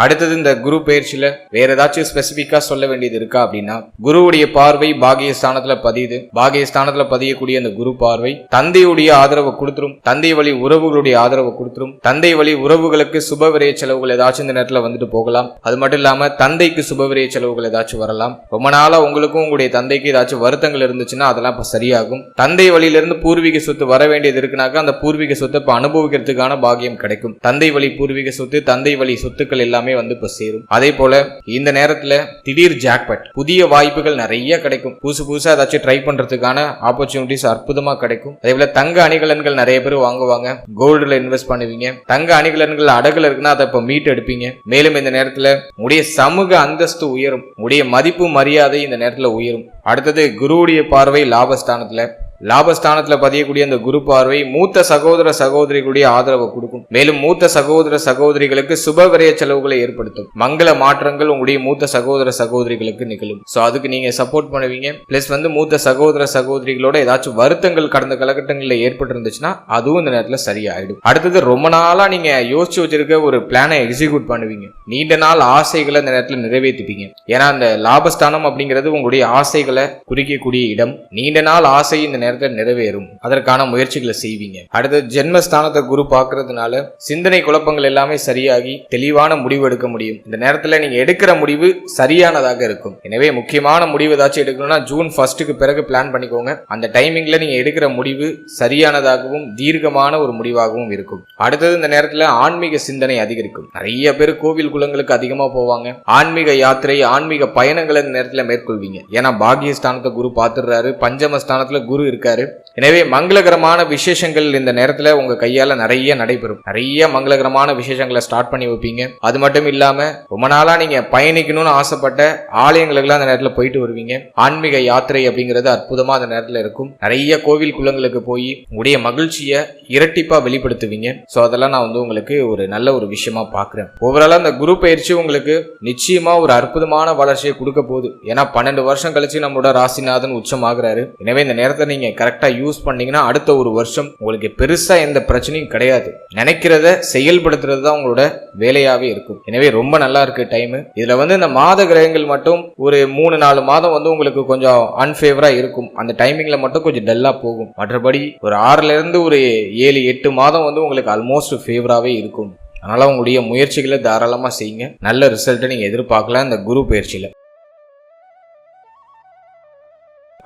அடுத்தது இந்த குரு பயிற்சியில வேற ஏதாச்சும் ஸ்பெசிபிக்கா சொல்ல வேண்டியது இருக்கா அப்படின்னா, குருவுடைய பார்வை பாகியஸ்தானத்துல பதியுது. பாகியஸ்தானத்துல பதியக்கூடிய அந்த குரு பார்வை தந்தையுடைய ஆதரவை கொடுத்துரும். தந்தை வழி உறவுகளுடைய ஆதரவை கொடுத்துரும். தந்தை வழி உறவுகளுக்கு சுபவிரய செலவுகள் ஏதாச்சும் இந்த நேரத்துல வந்துட்டு போகலாம். அது மட்டும் இல்லாம தந்தைக்கு சுபவிரய செலவுகள் ஏதாச்சும் வரலாம். ரொம்ப நாளா உங்களுக்கும் உங்களுடைய தந்தைக்கு ஏதாச்சும் வருத்தங்கள் இருந்துச்சுன்னா அதெல்லாம் இப்ப சரியாகும். தந்தை வழியிலிருந்து பூர்வீக சொத்து வர வேண்டியது இருக்குனாக்கா அந்த பூர்வீக சொத்தை இப்ப அனுபவிக்கிறதுக்கான பாகியம் கிடைக்கும். தந்தை வழி பூர்வீக சொத்து, தந்தை வழி சொத்துக்கள் எல்லாம் வந்து இப்ப சேரும். அதே போல இந்த நேரத்துல திடீர் ஜாக்பாட், புதிய வாய்ப்புகள் நிறைய கிடைக்கும். புதுசா ஏதாச்சும் ட்ரை பண்றதுக்கான ஆப்பர்ச்சுனிட்டிஸ் அற்புதமா கிடைக்கும். அதே போல தங்க அணிகலன்கள் நிறைய பேர் வாங்குவாங்க. கோல்டுல இன்வெஸ்ட் பண்ணுவீங்க. தங்க அணிகலன்கள் அடகுல இருக்குன்னா அதை இப்ப மீட் எடுப்பீங்க. மேலும் இந்த நேரத்துல உடைய சமூக அந்தஸ்து உயரும். உடைய மதிப்பு மரியாதை இந்த நேரத்துல உயரும். அடுத்தது குருவுடைய பார்வை லாபஸ்தானத்துல. லாபஸ்தானத்துல பதியக்கூடிய அந்த குரு பார்வை மூத்த சகோதர சகோதரிகளுடைய ஆதரவை கொடுக்கும். மேலும் மூத்த சகோதர சகோதரிகளுக்கு சுப விரய செலவுகளை ஏற்படுத்தும். மங்கள மாற்றங்கள் உங்களுடைய மூத்த சகோதர சகோதரிகளுக்கு நிகழும். சோ அதுக்கு நீங்க சப்போர்ட் பண்ணுவீங்க. பிளஸ் வந்து மூத்த சகோதர சகோதரிகளோட ஏதாச்சும் வருத்தங்கள் கடந்த காலகட்டங்களில் ஏற்பட்டு இருந்துச்சுன்னா அதுவும் இந்த நேரத்துல சரியாயிடும். அடுத்தது ரொம்ப நாளா நீங்க யோசிச்சு வச்சிருக்க ஒரு பிளானை எக்ஸிக்யூட் பண்ணுவீங்க. நீண்ட நாள் ஆசைகளை இந்த நேரத்துல நிறைவேற்றிப்பீங்க. ஏன்னா அந்த லாபஸ்தானம் அப்படிங்கிறது உங்களுடைய ஆசைகளை குறிக்கக்கூடிய இடம். நீண்ட நாள் ஆசை இந்த நேரத்தில் நிறைவேறும். அதற்கான முயற்சிகளை செய்வீங்க. அடுத்து ஜென்மஸ்தானத்தை குரு பார்க்கறதுனால சிந்தனை குழப்பங்கள் எல்லாமே சரியாகி தெளிவான முடிவு எடுக்க முடியும். இந்த நேரத்துல நீங்க எடுக்கிற முடிவு சரியானதாக இருக்கும். எனவே முக்கியமான முடிவு ஏதாச்சும் எடுக்கணும்னா ஜூன் 1க்கு பிறகு பிளான் பண்ணிக்கோங்க. அந்த டைமிங்ல நீங்க எடுக்கிற முடிவு சரியானதாகவும் தீர்க்கமான ஒரு முடிவாகவும் இருக்கும். அடுத்தது இந்த நேரத்துல ஆன்மீக சிந்தனை அதிகரிக்கும். நிறைய பேர் கோவில் குளங்களுக்கு அதிகமா போவாங்க. ஆன்மீக யாத்திரை, ஆன்மீக பயணங்களை இந்த நேரத்துல மேற்கொள்வீங்க. ஏன்னா பாகியஸ்தானத்தை குரு பார்த்துடுறாரு. பஞ்சமஸ்தானத்துல குரு இருக்காரு. எனவே மங்களகரமான விசேஷங்கள் இந்த நேரத்துல உங்க கையால நிறைய நடைபெறும். நிறைய மங்களகரமான விசேஷங்களை ஸ்டார்ட் பண்ணி வைப்பீங்க. அது மட்டும் இல்லாம ரொம்ப நாளா நீங்க பயணிக்கணும்னு ஆசைப்பட்ட ஆலயங்களுக்கெல்லாம் அந்த நேரத்துல போயிட்டு வருவீங்க. ஆன்மீக யாத்திரை அப்படிங்கிறது அற்புதமா அந்த நேரத்துல இருக்கும். நிறைய கோவில் குளங்களுக்கு போய் உங்களுடைய மகிழ்ச்சியை இரட்டிப்பா வெளிப்படுத்துவீங்க. சோ அதெல்லாம் நான் உங்களுக்கு ஒரு நல்ல ஒரு விஷயமா பாக்குறேன். ஓவராலா அந்த குரு பயிற்சி உங்களுக்கு நிச்சயமா ஒரு அற்புதமான வளர்ச்சியை கொடுக்க போகுது. ஏன்னா 12 வருஷம் கழிச்சு நம்மளோட ராசிநாதன் உச்சமாகிறாரு. எனவே இந்த நேரத்தை நீங்க கரெக்டா யூஸ் பண்ணீங்கன்னா அடுத்த ஒரு வருஷம் உங்களுக்கு பெருசா எந்த பிரச்சனையும் கிடையாது. நினைக்கிறத செயல்படுத்துறது தான் உங்களோட வேலையாவே இருக்கும். எனவே ரொம்ப நல்லா இருக்கு டைம். இதுல இந்த மாத கிரகங்கள் மட்டும் ஒரு 3-4 மாதம் உங்களுக்கு கொஞ்சம் அன்ஃபேவரா இருக்கும். அந்த டைமிங்ல மட்டும் கொஞ்சம் டல்லா போகும். மற்றபடி ஒரு 6ல இருந்து ஒரு 7-8 மாதம் உங்களுக்கு ஆல்மோஸ்ட் ஃபேவராவே இருக்கும். அதனால உங்களுடைய முயற்சிகளை தாராளமா செய்யுங்க. நல்ல ரிசல்ட்டை நீங்க எதிர்பார்க்கலாம் இந்த குரு பயிற்சியில.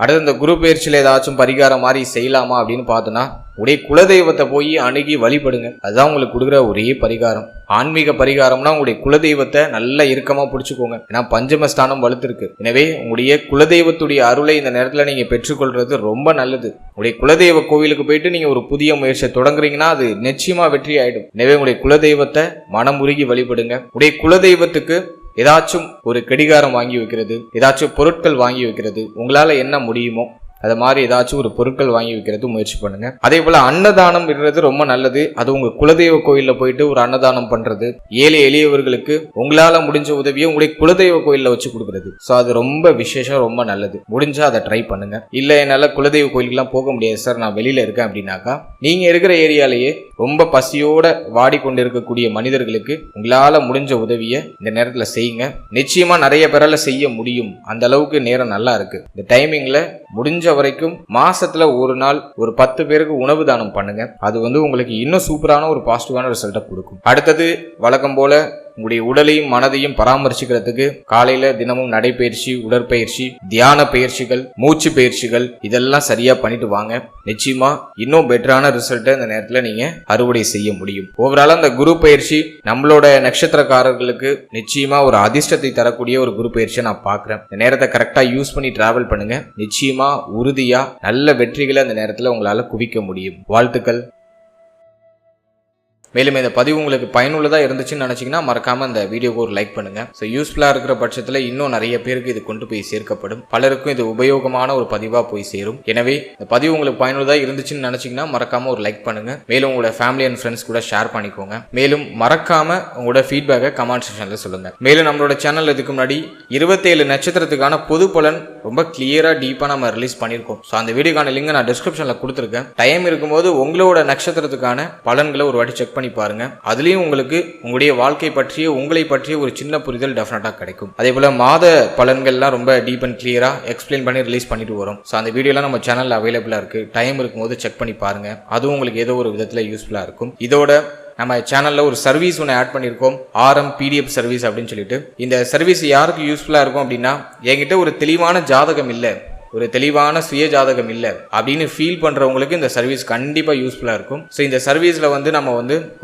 அடுத்து இந்த குரு பயிற்சியில ஏதாச்சும் பரிகாரம் மாதிரி செய்யலாமா அப்படின்னு பார்த்தோன்னா, உடைய குலதெய்வத்தை போய் அணுகி வழிபடுங்க. அதுதான் உங்களுக்கு கொடுக்குற ஒரே பரிகாரம். ஆன்மீக பரிகாரம்னா உங்களுடைய குலதெய்வத்தை நல்லா இறுக்கமா பிடிச்சுக்கோங்க. ஏன்னா பஞ்சமஸ்தானம் வலுத்திருக்கு. எனவே உங்களுடைய குலதெய்வத்துடைய அருளை இந்த நேரத்துல நீங்க பெற்றுக்கொள்றது ரொம்ப நல்லது. உங்களுடைய குலதெய்வ கோவிலுக்கு போயிட்டு நீங்க ஒரு புதிய முயற்சியை தொடங்குறீங்கன்னா அது நிச்சயமா வெற்றி ஆயிடும். எனவே உங்களுடைய குலதெய்வத்தை மனமுருகி வழிபடுங்க. உடைய குலதெய்வத்துக்கு ஏதாச்சும் ஒரு கடிகாரம் வாங்கி வைக்கிறது, ஏதாச்சும் பொருட்கள் வாங்கி வைக்கிறது, உங்களால என்ன முடியுமோ அது மாதிரி ஏதாச்சும் ஒரு பொருட்கள் வாங்கி வைக்கிறது முயற்சி பண்ணுங்க. அதே போல அன்னதானம் விடுறது ரொம்ப நல்லது. அது உங்க குலதெய்வ கோயில்ல போயிட்டு ஒரு அன்னதானம் பண்றது, ஏழை எளியவர்களுக்கு உங்களால முடிஞ்ச உதவியை உங்களுடைய குலதெய்வ கோயில்ல வச்சு கொடுக்கறது. சோ அது ரொம்ப விசேஷம், ரொம்ப நல்லது. முடிஞ்சா அதை ட்ரை பண்ணுங்க. இல்ல என்னால குலதெய்வ கோயிலுக்குலாம் போக முடியாது சார், நான் வெளியில இருக்கேன் அப்படின்னாக்கா, நீங்க இருக்கிற ஏரியாலேயே ரொம்ப பசியோட வாடிக்கொண்டு இருக்கக்கூடிய மனிதர்களுக்கு உங்களால முடிஞ்ச உதவியை இந்த நேரத்துல செய்யுங்க. நிச்சயமா நிறைய பேரால செய்ய முடியும். அந்த அளவுக்கு நேரம் நல்லா இருக்கு. இந்த டைமிங்ல முடிஞ்ச வரைக்கும் மாசத்துல ஒரு நாள் ஒரு 10 பேருக்கு உணவு தானம் பண்ணுங்க. அது உங்களுக்கு இன்னும் சூப்பரான ஒரு பாசிட்டிவான ரிசல்ட்டை கொடுக்கும். அடுத்தது வழக்கம் போல உங்களுடைய உடலையும் மனதையும் பராமரிச்சுக்கிறதுக்கு காலையில தினமும் நடைப்பயிற்சி, உடற்பயிற்சி, தியான பயிற்சிகள், மூச்சு பயிற்சிகள் இதெல்லாம் சரியா பண்ணிட்டு வாங்க. நிச்சயமா இன்னும் பெட்டரான ரிசல்ட்டை இந்த நேரத்துல நீங்க அறுவடை செய்ய முடியும். ஓவராலா அந்த குரு பயிற்சி நம்மளோட நட்சத்திரக்காரர்களுக்கு நிச்சயமா ஒரு அதிர்ஷ்டத்தை தரக்கூடிய ஒரு குரு பயிற்சியை நான் பாக்குறேன். இந்த நேரத்தை கரெக்டா யூஸ் பண்ணி டிராவல் பண்ணுங்க. நிச்சயமா உறுதியா நல்ல வெற்றிகளை அந்த நேரத்துல உங்களால குவிக்க முடியும். வாழ்த்துக்கள். மேலும் இந்த பதிவு உங்களுக்கு பயனுள்ளதாக இருந்துச்சுன்னு நினச்சிங்கன்னா மறக்காமல் இந்த வீடியோக்கு ஒரு லைக் பண்ணுங்கள். ஸோ யூஸ்ஃபுல்லாக இருக்கிற பட்சத்தில் இன்னும் நிறைய பேருக்கு இது கொண்டு போய் சேர்க்கப்படும். பலருக்கும் இது உபயோகமான ஒரு பதிவாக போய் சேரும். எனவே இந்த பதிவு உங்களுக்கு பயனுள்ளதாக இருந்துச்சுன்னு நினச்சிங்கன்னா மறக்காமல் ஒரு லைக் பண்ணுங்கள். மேலும் உங்களோட ஃபேமிலி அண்ட் ஃப்ரெண்ட்ஸ் கூட ஷேர் பண்ணிக்கோங்க. மேலும் மறக்காமல் உங்களோட ஃபீட்பேக்கை கமெண்ட் செக்ஷனில் சொல்லுங்கள். மேலும் நம்மளோட சேனல் இதுக்கு முன்னாடி 27 நட்சத்திரத்துக்கான பொது பலன் ரொம்ப கிளியராக டீப்பாக நம்ம ரிலீஸ் பண்ணியிருக்கோம். ஸோ அந்த வீடியோக்கான லிங்க் நான் டிஸ்கிரிப்ஷனில் கொடுத்துருக்கேன். டைம் இருக்கும்போது உங்களோட நட்சத்திரத்துக்கான பலன்களை ஒரு வாட்டி செக் பண்ணி பாருங்க. அதுலயும் உங்களுக்கு உங்களுடைய வாழ்க்கை பற்றிய உங்களை பற்றிய ஒரு சின்ன புரிதல் டெஃபினட்டா கிடைக்கும். அதே போல மாத பலன்கள்லாம் ரொம்ப டீப் அண்ட் கிளியரா எக்ஸ்பிளைன் பண்ணி ரிலீஸ் பண்ணிட்டு வரும். ஸோ அந்த வீடியோலாம் நம்ம சேனல்ல அவைலபிளா இருக்கு. டைம் இருக்கும்போது செக் பண்ணி பாருங்க. அதுவும் உங்களுக்கு ஏதோ ஒரு விதத்துல யூஸ்ஃபுல்லா இருக்கும். இதோட நம்ம சேனல்ல ஒரு சர்வீஸ் ஒன்று ஆட் பண்ணியிருக்கோம், RM PDF சர்வீஸ் அப்படின்னு சொல்லிட்டு. இந்த சர்வீஸ் யாருக்கு யூஸ்ஃபுல்லா இருக்கும் அப்படின்னா, என்கிட்ட ஒரு தெளிவான ஜாதகம் இல்லை, ஒரு தெளிவான சுய ஜாதகம் இல்லை அப்படின்னு ஃபீல் பண்றவங்களுக்கு இந்த சர்வீஸ் கண்டிப்பா யூஸ்ஃபுல்லா இருக்கும். ஸோ இந்த சர்வீஸ்ல நம்ம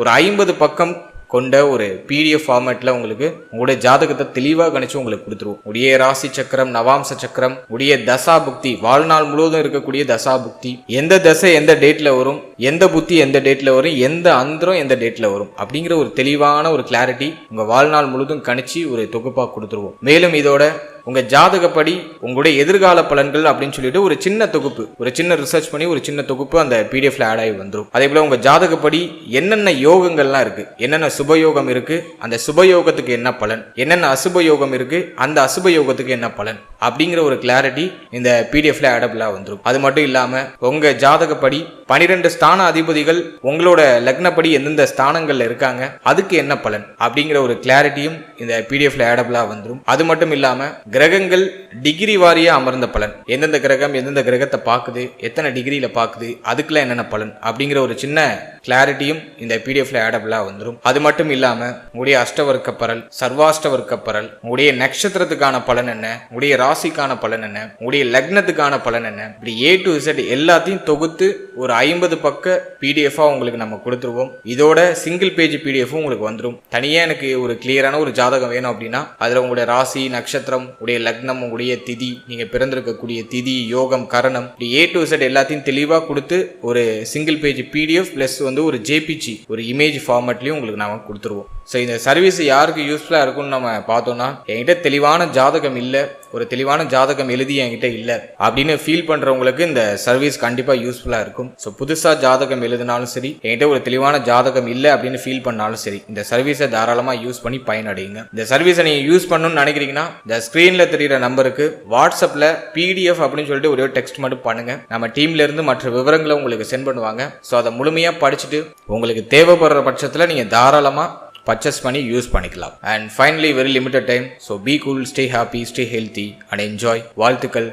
ஒரு 50 பக்கம் கொண்ட ஒரு PDF ஃபார்மேட்ல உங்களுக்கு உங்களுடைய ஜாதகத்தை தெளிவாக கணிச்சு உங்களுக்கு கொடுத்துருவோம். உடைய ராசி சக்கரம், நவாம்ச சக்கரம், உடைய தசா புக்தி, வாழ்நாள் முழுவதும் இருக்கக்கூடிய தசா புக்தி, எந்த தசை எந்த டேட்ல வரும், எந்த புத்தி எந்த டேட்ல வரும், எந்த அந்தரம் எந்த டேட்ல வரும் அப்படிங்கிற ஒரு தெளிவான ஒரு கிளாரிட்டி உங்க வாழ்நாள் முழுவதும் கணிச்சு ஒரு தொகுப்பா கொடுத்துருவோம். மேலும் இதோட உங்க ஜாதகப்படி உங்களுடைய எதிர்கால பலன்கள் அப்படின்னு சொல்லிட்டு ஒரு சின்ன தொகுப்பு, ஒரு சின்ன ரிசர்ச் பண்ணி ஒரு சின்ன தொகுப்பு அந்த PDFல ஆட் ஆகி வந்துடும். அதே போல உங்க ஜாதகப்படி என்னென்ன யோகங்கள்லாம் இருக்கு, என்னென்ன சுபயோகம் இருக்கு, அந்த சுபயோகத்துக்கு என்ன பலன், என்னென்ன அசுபயோகம் இருக்கு, அந்த அசுபயோகத்துக்கு என்ன பலன் அப்படிங்கிற ஒரு கிளாரிட்டி இந்த PDFல ஆடபிளா வந்துடும். அது மட்டும் இல்லாம உங்க ஜாதகப்படி 12 ஸ்தான அதிபதிகள் உங்களோட லக்னப்படி எந்தெந்த ஸ்தானங்கள்ல இருக்காங்க, அதுக்கு என்ன பலன் அப்படிங்கிற ஒரு கிளாரிட்டியும் இந்த PDFல ஆடபிளா வந்துடும். அது மட்டும் இல்லாம கிரகங்கள் டிகிரி வாரியா அமர்ந்த பலன், எந்தெந்த கிரகம் எந்தெந்த கிரகத்தை பார்க்குது, எத்தனை டிகிரியில பார்க்குது, அதுக்குலாம் என்னென்ன பலன் அப்படிங்கிற ஒரு சின்ன கிளாரிட்டியும் இந்த PDFல ஆடபிளா வந்துடும். அது மட்டும் இல்லாம உங்களுடைய அஷ்டவர்க்க பரல், சர்வாஷ்டவர்க்க பரல், உங்களுடைய நட்சத்திரத்துக்கான பலன் என்ன, உங்களுடைய ராசிக்கான பலன் என்ன, உங்களுடைய லக்னத்துக்கான பலன் என்ன, இப்படி A to Z எல்லாத்தையும் தொகுத்து ஒரு 50 பக்கம் பக்க பிடிஎஃபா உங்களுக்கு நம்ம கொடுத்துருவோம். இதோட சிங்கிள் பேஜ் பிடிஎஃப் உங்களுக்கு வந்துடும். தனியா எனக்கு ஒரு கிளியரான ஒரு ஜாதகம் வேணும் அப்படின்னா அதுல உங்களுடைய ராசி, நட்சத்திரம், உடைய லக்னம், உங்களுடைய திதி, நீங்க பிறந்திருக்கக்கூடிய திதி, யோகம், கரணம், A to Z எல்லாத்தையும் தெளிவா கொடுத்து ஒரு சிங்கிள் பேஜ் பிடிஎஃப் பிளஸ் ஒரு ஜேபிஜி ஒரு இமேஜ் ஃபார்மேட்லயும் உங்களுக்கு நாம கொடுத்துருவோம். ஸோ இந்த சர்வீஸ் யாருக்கு யூஸ்ஃபுல்லா இருக்கும்னு நம்ம பார்த்தோம்னா, என்கிட்ட தெளிவான ஜாதகம் இல்லை, ஒரு தெளிவான ஜாதகம் எழுதி என்கிட்ட இல்லை அப்படின்னு ஃபீல் பண்றவங்களுக்கு இந்த சர்வீஸ் கண்டிப்பா யூஸ்ஃபுல்லா இருக்கும். ஸோ புதுசா ஜாதகம் எழுதினாலும் சரி, என்கிட்ட ஒரு தெளிவான ஜாதகம் இல்லை அப்படின்னு ஃபீல் பண்ணாலும் சரி, இந்த சர்வீஸை தாராளமா யூஸ் பண்ணி பயனடையுங்க. இந்த சர்வீஸை நீங்க யூஸ் பண்ணணும்னு நினைக்கிறீங்கன்னா இந்த ஸ்கிரீன்ல தெரியுற நம்பருக்கு வாட்ஸ்அப்ல பிடிஎஃப் அப்படின்னு சொல்லிட்டு ஒரே டெக்ஸ்ட் மட்டும் பண்ணுங்க. நம்ம டீம்ல இருந்து மற்ற விவரங்களை உங்களுக்கு சென்ட் பண்ணுவாங்க. ஸோ அதை முழுமையா படிச்சுட்டு உங்களுக்கு தேவைப்படுற பட்சத்தில் நீங்க தாராளமா பர்ச்சேஸ் பண்ணி யூஸ் பண்ணிக்கலாம். And finally very limited time. So be cool, stay happy, stay healthy and enjoy. வாழ்த்துக்கள்.